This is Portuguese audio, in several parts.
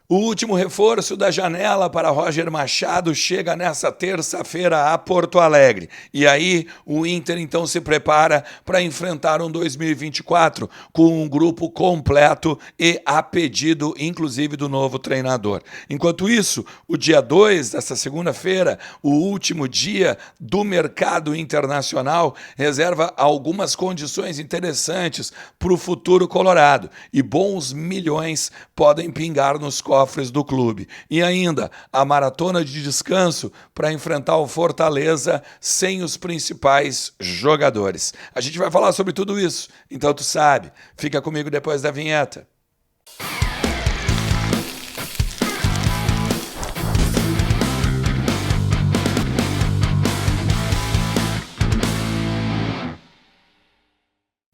O último reforço da janela para Roger Machado chega nessa terça-feira a Porto Alegre. E aí o Inter então se prepara para enfrentar um 2024 com um grupo completo e a pedido inclusive do novo treinador. Enquanto isso, o dia 2 dessa segunda-feira, o último dia do mercado internacional, reserva algumas condições interessantes para o futuro colorado e bons milhões podem pingar nos cofres do clube. E ainda, a maratona de descanso para enfrentar o Fortaleza sem os principais jogadores. A gente vai falar sobre tudo isso, então tu sabe. Fica comigo depois da vinheta.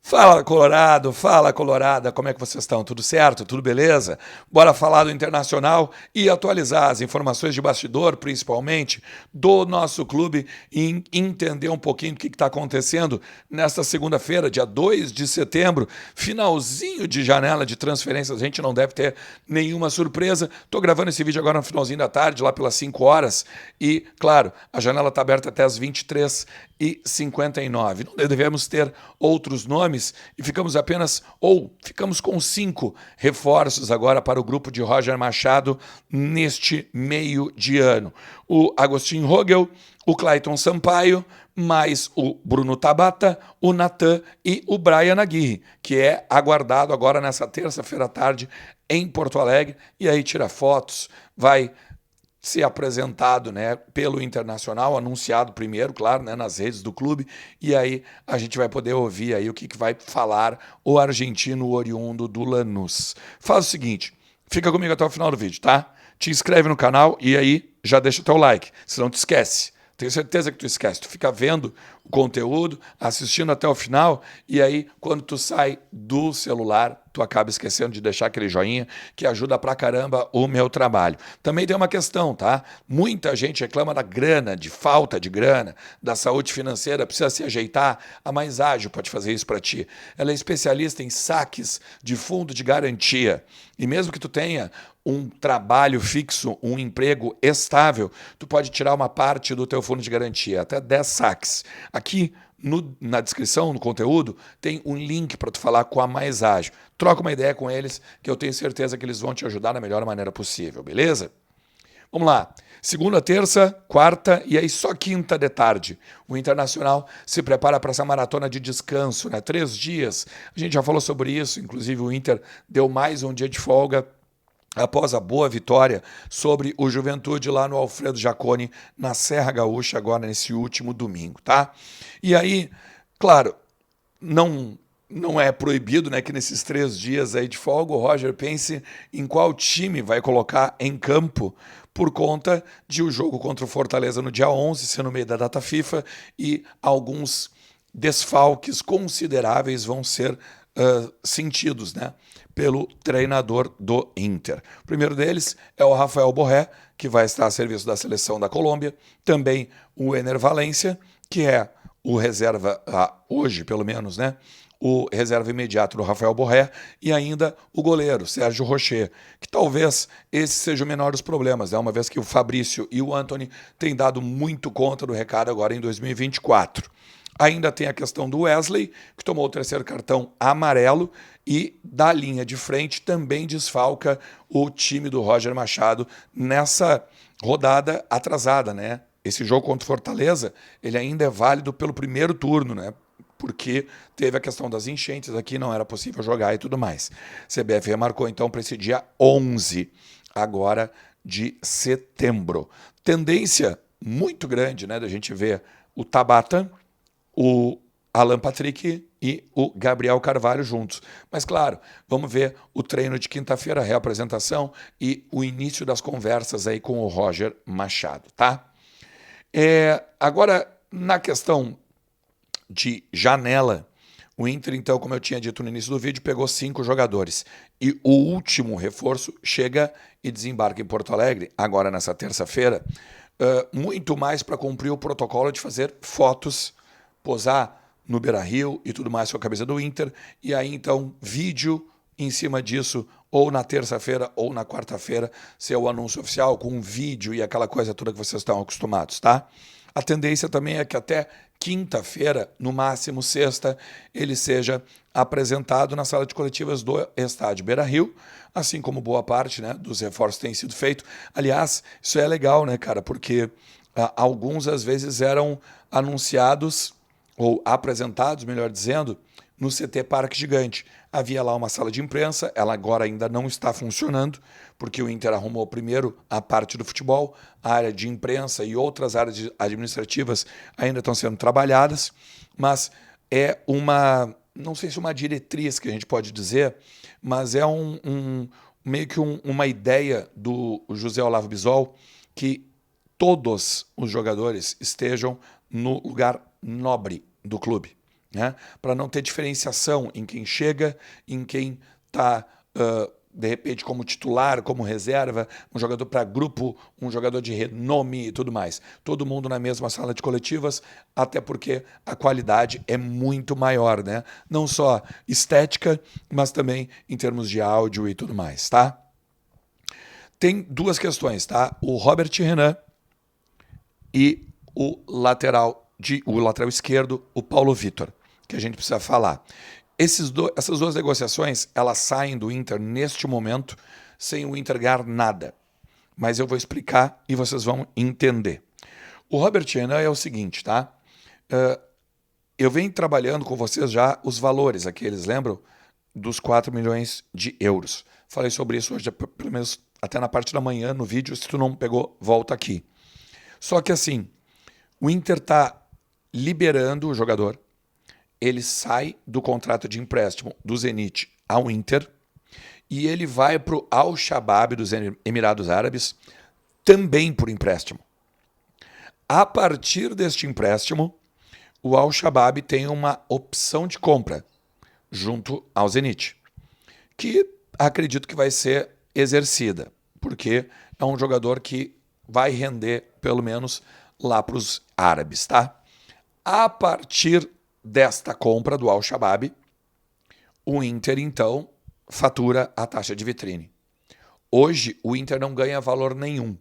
Fala Colorado, fala Colorada, como é que vocês estão? Tudo certo? Tudo beleza? Bora falar do Internacional e atualizar as informações de bastidor, principalmente, do nosso clube e entender um pouquinho do que está acontecendo nesta segunda-feira, dia 2 de setembro, finalzinho de janela de transferências, a gente não deve ter nenhuma surpresa. Estou gravando esse vídeo agora no finalzinho da tarde, lá pelas 5 horas, e, claro, a janela está aberta até as 23h59. Não devemos ter outros nomes e ficamos com 5 reforços agora para o grupo de Roger Machado neste meio de ano. O Agostinho Rogel, o Clayton Sampaio, mais o Bruno Tabata, o Natan e o Brian Aguirre, que é aguardado agora nessa terça-feira à tarde em Porto Alegre, e aí tira fotos, vai ser apresentado, né, pelo Internacional, anunciado primeiro, claro, né, nas redes do clube, e aí a gente vai poder ouvir aí o que vai falar o argentino oriundo do Lanús. Faz o seguinte, fica comigo até o final do vídeo, tá? Te inscreve no canal e aí já deixa o teu like, senão tu esquece. Tenho certeza que tu esquece, tu fica vendo o conteúdo, assistindo até o final, e aí quando tu sai do celular, tu acaba esquecendo de deixar aquele joinha que ajuda pra caramba o meu trabalho. Também tem uma questão, tá? Muita gente reclama da grana, de falta de grana, da saúde financeira, precisa se ajeitar. A Mais Ágil pode fazer isso para ti. Ela é especialista em saques de fundo de garantia. E mesmo que tu tenha um trabalho fixo, um emprego estável, tu pode tirar uma parte do teu fundo de garantia, até 10 saques. Aqui na descrição, no conteúdo, tem um link para tu falar com a Mais Ágil. Troca uma ideia com eles, que eu tenho certeza que eles vão te ajudar da melhor maneira possível, beleza? Vamos lá. Segunda, terça, quarta e aí só quinta de tarde. O Internacional se prepara para essa maratona de descanso, né? 3 dias. A gente já falou sobre isso, inclusive o Inter deu mais um dia de folga após a boa vitória sobre o Juventude lá no Alfredo Jaconi, na Serra Gaúcha, agora nesse último domingo, tá? E aí, claro, não é proibido, né, que nesses 3 dias aí de folga o Roger pense em qual time vai colocar em campo por conta de o jogo contra o Fortaleza no dia 11, ser no meio da data FIFA, e alguns desfalques consideráveis vão ser sentidos, né, pelo treinador do Inter. O primeiro deles é o Rafael Borré, que vai estar a serviço da seleção da Colômbia, também o Ener Valencia, que é o reserva, hoje pelo menos, né, o reserva imediato do Rafael Borré, e ainda o goleiro, Sérgio Rocher, que talvez esse seja o menor dos problemas, né, uma vez que o Fabrício e o Antony têm dado muito conta do recado agora em 2024. Ainda tem a questão do Wesley, que tomou o 3º cartão amarelo, e da linha de frente também desfalca o time do Roger Machado nessa rodada atrasada, né? Esse jogo contra o Fortaleza, ele ainda é válido pelo primeiro turno, né? Porque teve a questão das enchentes aqui, não era possível jogar e tudo mais. CBF remarcou então para esse dia 11, agora de setembro. Tendência muito grande, né, da gente ver o Tabata, o Alan Patrick e o Gabriel Carvalho juntos. Mas, claro, vamos ver o treino de quinta-feira, a reapresentação e o início das conversas aí com o Roger Machado, tá? Agora, na questão de janela, o Inter, então, como eu tinha dito no início do vídeo, pegou 5 jogadores. E o último reforço chega e desembarca em Porto Alegre, agora nessa terça-feira, muito mais para cumprir o protocolo de fazer fotos, posar no Beira-Rio e tudo mais com a camisa do Inter, e aí então vídeo, em cima disso ou na terça-feira ou na quarta-feira ser o anúncio oficial com um vídeo e aquela coisa toda que vocês estão acostumados, tá? A tendência também é que até quinta-feira, no máximo sexta, ele seja apresentado na sala de coletivas do estádio Beira-Rio, assim como boa parte, né, dos reforços têm sido feito. Aliás, isso é legal, né, cara, porque alguns às vezes eram anunciados ou apresentados, melhor dizendo, no CT Parque Gigante. Havia lá uma sala de imprensa, ela agora ainda não está funcionando, porque o Inter arrumou primeiro a parte do futebol, a área de imprensa e outras áreas administrativas ainda estão sendo trabalhadas, mas é uma, não sei se uma diretriz que a gente pode dizer, mas é meio que uma ideia do José Olavo Bisol que todos os jogadores estejam no lugar nobre do clube, né? Para não ter diferenciação em quem chega, em quem está, de repente, como titular, como reserva, um jogador para grupo, um jogador de renome e tudo mais. Todo mundo na mesma sala de coletivas, até porque a qualidade é muito maior, né? Não só estética, mas também em termos de áudio e tudo mais, tá? Tem duas questões, tá? O Robert Renan e o lateral esquerdo, o Paulo Vitor, que a gente precisa falar. Essas duas negociações, elas saem do Inter neste momento sem o Inter ganhar nada. Mas eu vou explicar e vocês vão entender. O Robert Renan é o seguinte, tá? Eu venho trabalhando com vocês já os valores aqui, eles lembram? Dos 4 milhões de euros. Falei sobre isso hoje, pelo menos até na parte da manhã, no vídeo. Se tu não pegou, volta aqui. Só que assim, o Inter está liberando o jogador, ele sai do contrato de empréstimo do Zenit ao Inter e ele vai para o Al-Shabaab dos Emirados Árabes também por empréstimo. A partir deste empréstimo, o Al-Shabaab tem uma opção de compra junto ao Zenit, que acredito que vai ser exercida, porque é um jogador que vai render, pelo menos, lá para os árabes, tá? A partir desta compra do Al-Shabaab, o Inter, então, fatura a taxa de vitrine. Hoje, o Inter não ganha valor nenhum.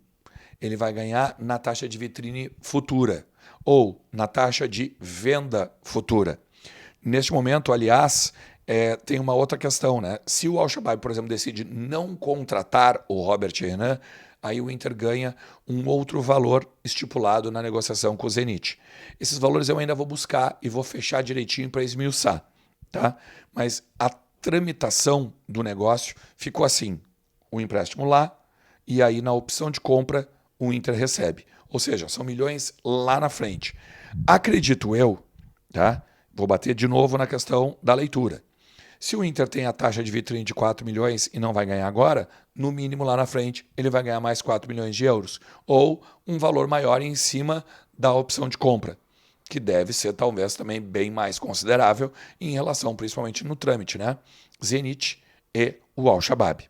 Ele vai ganhar na taxa de vitrine futura ou na taxa de venda futura. Neste momento, aliás, tem uma outra questão, né? Se o Al-Shabaab, por exemplo, decide não contratar o Robert Renan, aí o Inter ganha um outro valor estipulado na negociação com o Zenit. Esses valores eu ainda vou buscar e vou fechar direitinho para esmiuçar, tá? Mas a tramitação do negócio ficou assim, o empréstimo lá e aí na opção de compra o Inter recebe. Ou seja, são milhões lá na frente. Acredito eu, tá? Vou bater de novo na questão da leitura. Se o Inter tem a taxa de vitrine de 4 milhões e não vai ganhar agora, no mínimo lá na frente ele vai ganhar mais 4 milhões de euros. Ou um valor maior em cima da opção de compra, que deve ser talvez também bem mais considerável em relação principalmente no trâmite, né? Zenit e o Al-Shabaab.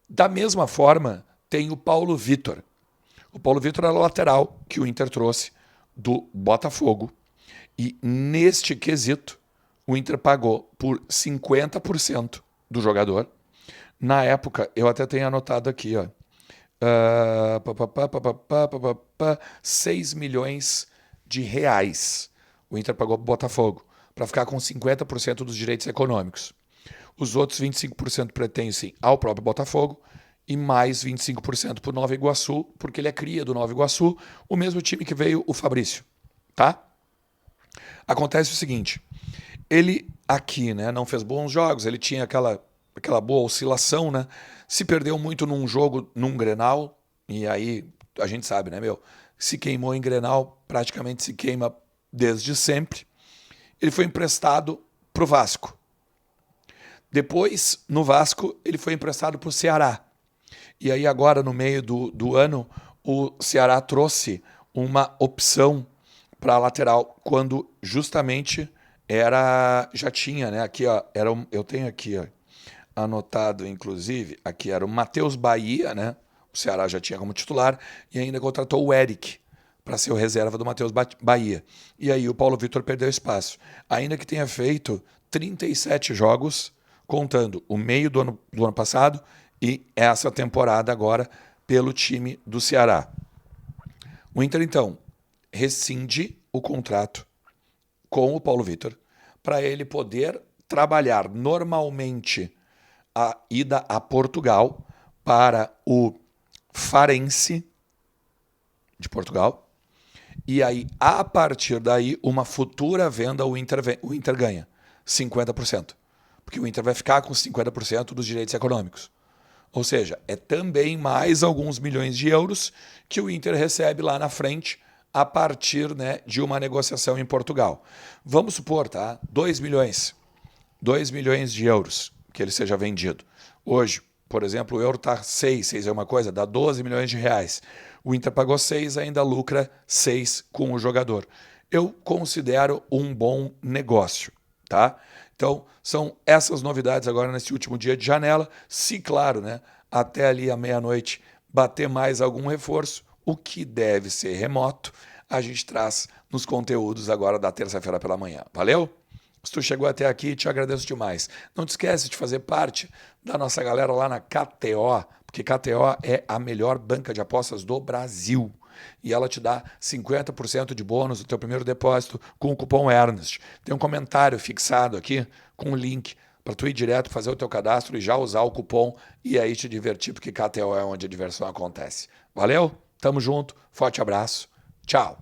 Da mesma forma, tem o Paulo Vitor. O Paulo Vitor é o lateral que o Inter trouxe do Botafogo. E neste quesito, o Inter pagou por 50% do jogador. Na época, eu até tenho anotado aqui, ó, 6 milhões de reais o Inter pagou para o Botafogo, para ficar com 50% dos direitos econômicos. Os outros 25% pertencem ao próprio Botafogo e mais 25% para o Nova Iguaçu, porque ele é cria do Nova Iguaçu, o mesmo time que veio o Fabrício, tá? Acontece o seguinte, ele aqui, né, não fez bons jogos, ele tinha aquela boa oscilação, né? Se perdeu muito num jogo, num Grenal, e aí a gente sabe, né, meu? Se queimou em Grenal, praticamente se queima desde sempre. Ele foi emprestado para o Vasco. Depois, no Vasco, ele foi emprestado para o Ceará. E aí agora, no meio do ano, o Ceará trouxe uma opção para a lateral, quando justamente já tinha, né? Aqui, ó, eu tenho aqui, ó, anotado, inclusive, aqui era o Matheus Bahia, né? O Ceará já tinha como titular e ainda contratou o Eric para ser o reserva do Matheus Bahia. E aí o Paulo Vitor perdeu espaço. Ainda que tenha feito 37 jogos contando o meio do ano passado e essa temporada agora pelo time do Ceará. O Inter, então, rescinde o contrato com o Paulo Vitor para ele poder trabalhar normalmente a ida a Portugal para o Farense de Portugal. E aí, a partir daí, uma futura venda, o Inter ganha 50%. Porque o Inter vai ficar com 50% dos direitos econômicos. Ou seja, é também mais alguns milhões de euros que o Inter recebe lá na frente a partir, né, de uma negociação em Portugal. Vamos supor, tá? 2 milhões. 2 milhões de euros que ele seja vendido. Hoje, por exemplo, o euro está 6 é uma coisa, dá 12 milhões de reais. O Inter pagou 6, ainda lucra 6 com o jogador. Eu considero um bom negócio, tá? Então, são essas novidades agora nesse último dia de janela. Se, claro, né, até ali à meia-noite bater mais algum reforço, o que deve ser remoto, a gente traz nos conteúdos agora da terça-feira pela manhã. Valeu? Se tu chegou até aqui, te agradeço demais. Não te esquece de fazer parte da nossa galera lá na KTO, porque KTO é a melhor banca de apostas do Brasil. E ela te dá 50% de bônus no teu primeiro depósito com o cupom Ernest. Tem um comentário fixado aqui com o link para tu ir direto fazer o teu cadastro e já usar o cupom e aí te divertir, porque KTO é onde a diversão acontece. Valeu? Tamo junto, forte abraço, tchau!